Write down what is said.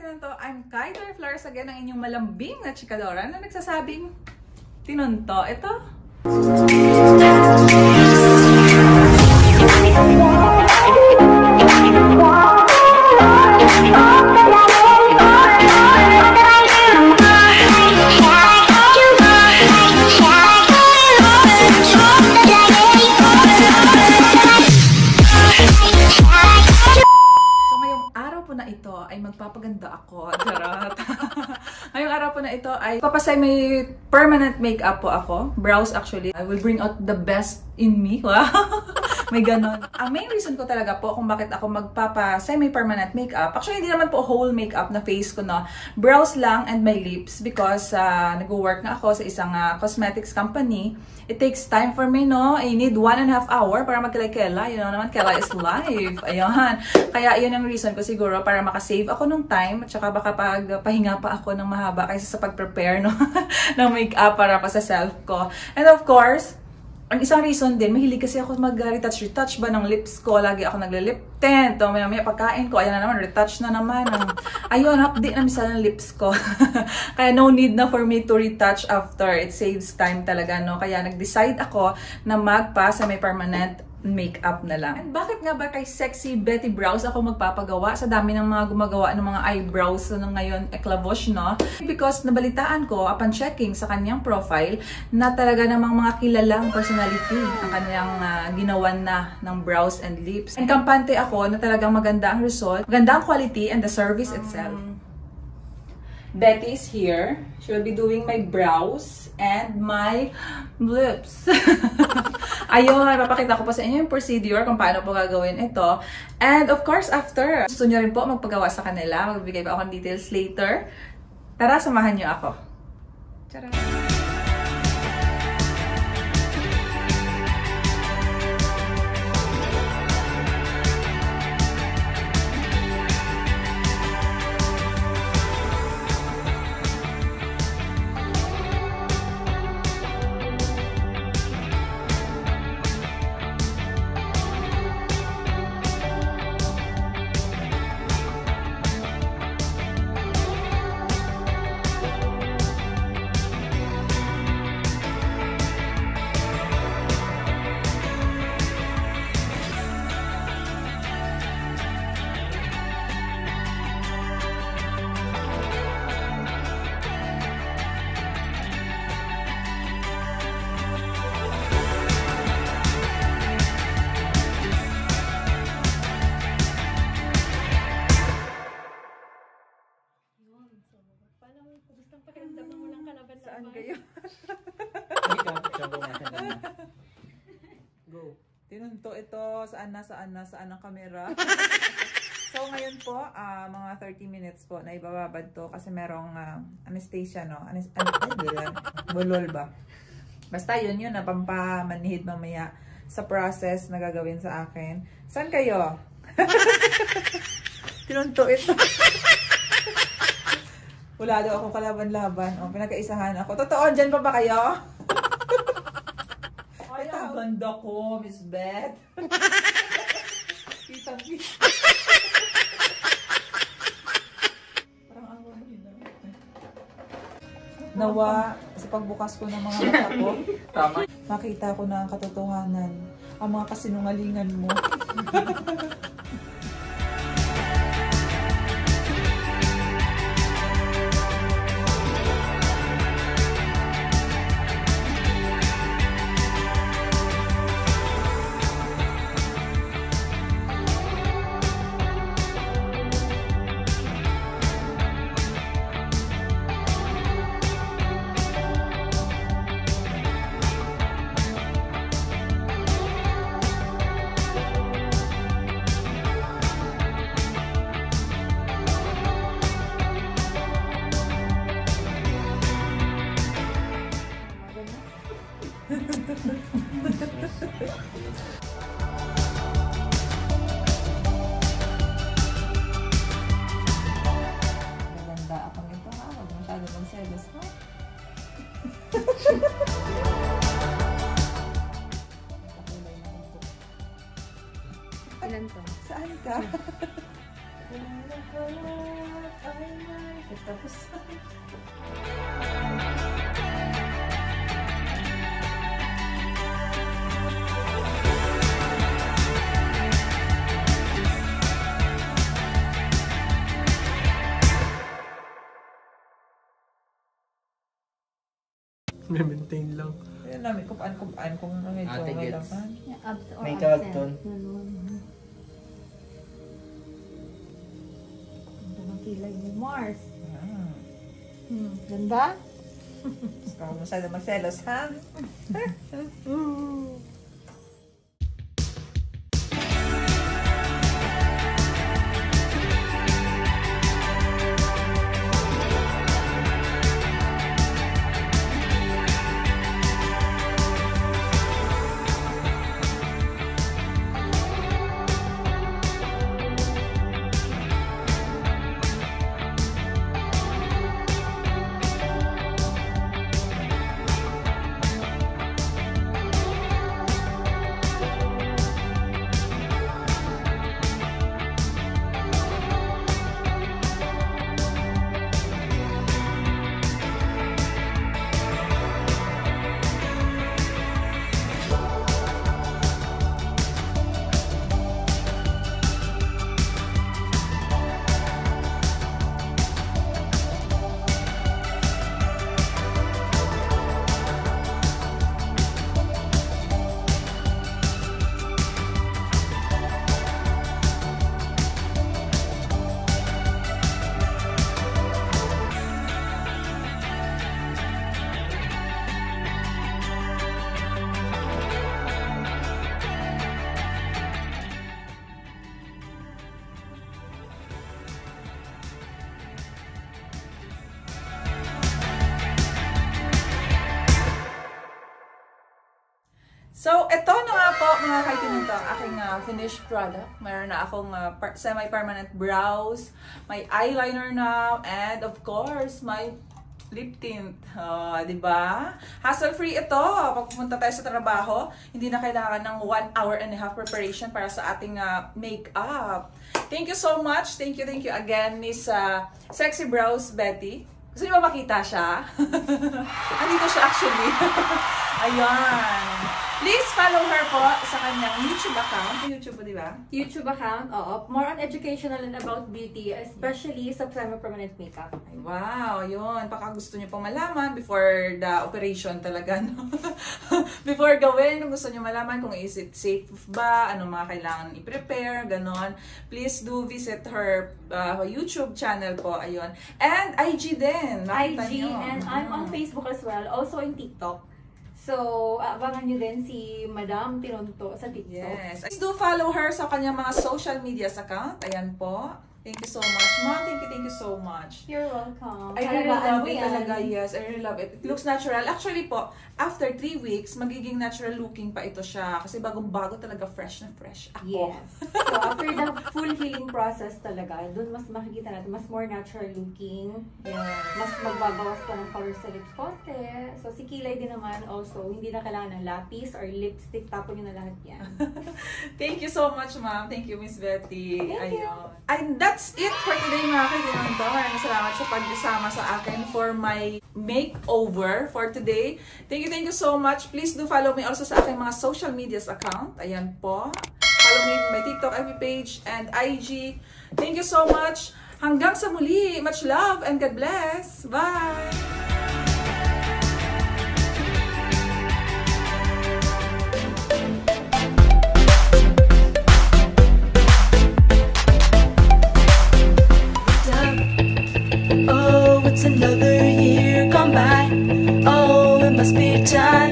Tinunto, I'm Kai Flores again, ang inyong malambing na chikadora na nagsasabing tinunto. Ito. Magpapaganda ako. Charot. Ngayong araw po na ito ay papasay may permanent makeup po ako. Brows actually. I will bring out the best in me. Wow. May ganon. Ang main reason ko talaga po kung bakit ako magpapasay may permanent makeup. Actually, hindi naman po whole makeup na face ko, no. Brows lang and my lips because nag-work nga ako sa isang cosmetics company. It takes time for me, no? I need 1.5 hours para magkilay-kela. You know naman, kela is life. Ayun. Kaya yun ang reason ko siguro para makasave ako ng time at saka baka pahinga pa ako ng mahaba kaysa sa pag-prepare, no? ng makeup para pa sa self ko. And of course, ang isang reason din, mahilig kasi ako mag-retouch ba ng lips ko. Lagi ako nagle-lip tint. O maya-maya pagkain ko, ayan na naman, retouch na naman. Ayun, update na misal ng lips ko. Kaya no need na for me to retouch after. It saves time talaga, no? Kaya nag-decide ako na magpa sa may permanent makeup na lang. And bakit nga ba kay Sexy Betty Brows ako magpapagawa? Sa dami ng mga gumagawa ng mga eyebrows na ngayon eklabosh, no? Because nabalitaan ko upon checking sa kanyang profile na talaga namang mga kilalang personality ang kanyang ginawan na ng brows and lips. And kampante ako na talagang maganda ang result, maganda ang quality and the service itself. Betty is here. She will be doing my brows and my lips. Ayun, papakita ko pa sa inyo yung procedure kung paano po gagawin ito. And of course, after, gusto nyo rin po magpagawa sa kanila. Magbibigay pa ako ng details later. Tara, samahan nyo ako. Tara! Saan kayo? Go. Tinunto ito. Saan ang camera? So, ngayon po, mga 30 minutes po na ibababad to kasi merong anesthesia, no? Bulol ba? Basta yun na pampamanhid mamaya sa process na gagawin sa akin. Saan kayo? Tinunto ito. Wala daw akong kalaban-laban. O, pinagkaisahan ako. Totoo, dyan pa ba kayo? Ay, ang ganda ko, Miss Beth. Kitang-kita. Parang ang ganda. Nawa, sa pagbukas ko ng mga mata ko, makita ko na ang katotohanan. Ang mga kasinungalingan mo. Maganda ako nito, ha? Huwag masyado magselos, ha? Ilan to? Saan ka? Tapos, Maintain lang. yun namin, kupaan kung medyo Ate may gets. laman. May karton. Ganda ng kilay ni Mars. Ah. Ganda? Ikaw masyado magselos, ha? So, ito na nga po mga kaibigan, aking finished product. Mayroon na akong semi-permanent brows, may eyeliner na, and of course, my lip tint. Diba? Hassle-free ito. Pag pumunta tayo sa trabaho, hindi na kailangan ng 1.5 hour preparation para sa ating makeup. Thank you so much. Thank you again, Miss Sexy Brows Betty. Gusto niyo ba makita siya? Andito siya actually. Ayan. Please follow her po sa kanyang YouTube account. YouTube po, di ba? YouTube account, oo. More on educational and about beauty, especially sa semi-permanent makeup. Ay, wow, yun. Baka gusto niyo pong malaman before the operation talaga, no? Before gawin, gusto niyo malaman kung is it safe ba, ano mga kailangan i-prepare, ganon. Please do visit her YouTube channel po, ayun. And IG din. Nakita IG, niyo. and I'm on Facebook as well, also in TikTok. So, abangan nyo din si Madam Tinonto sa TikTok. Yes. Please do follow her sa kanyang mga social medias account. Ayan po. Thank you so much. Mom, thank you so much. You're welcome. I really love it talaga. Yes, I really love it. It looks natural. Actually po, after 3 weeks, magiging natural looking pa ito siya. Kasi bagong-bago talaga, fresh na fresh ako. Yes. So, after the full healing process talaga, dun mas makikita natin, mas more natural looking. Yes. Mas magbabawas ka ng color sa lips konti. So, si Kilay din naman also, hindi na kailangan ng lapis or lipstick. Tapon nyo na lahat yan. Thank you so much, ma'am. Thank you, Miss Betty. Thank you. And that's it for today, mga kaibigan. Maraming salamat sa pagsama sa akin for my makeover for today. Thank you so much. Please do follow me also sa aking mga social medias account. Ayan po. Follow me my TikTok, FB page, and IG. Thank you so much. Hanggang sa muli. Much love and God bless. Bye! It's another year gone by. Oh, it must be time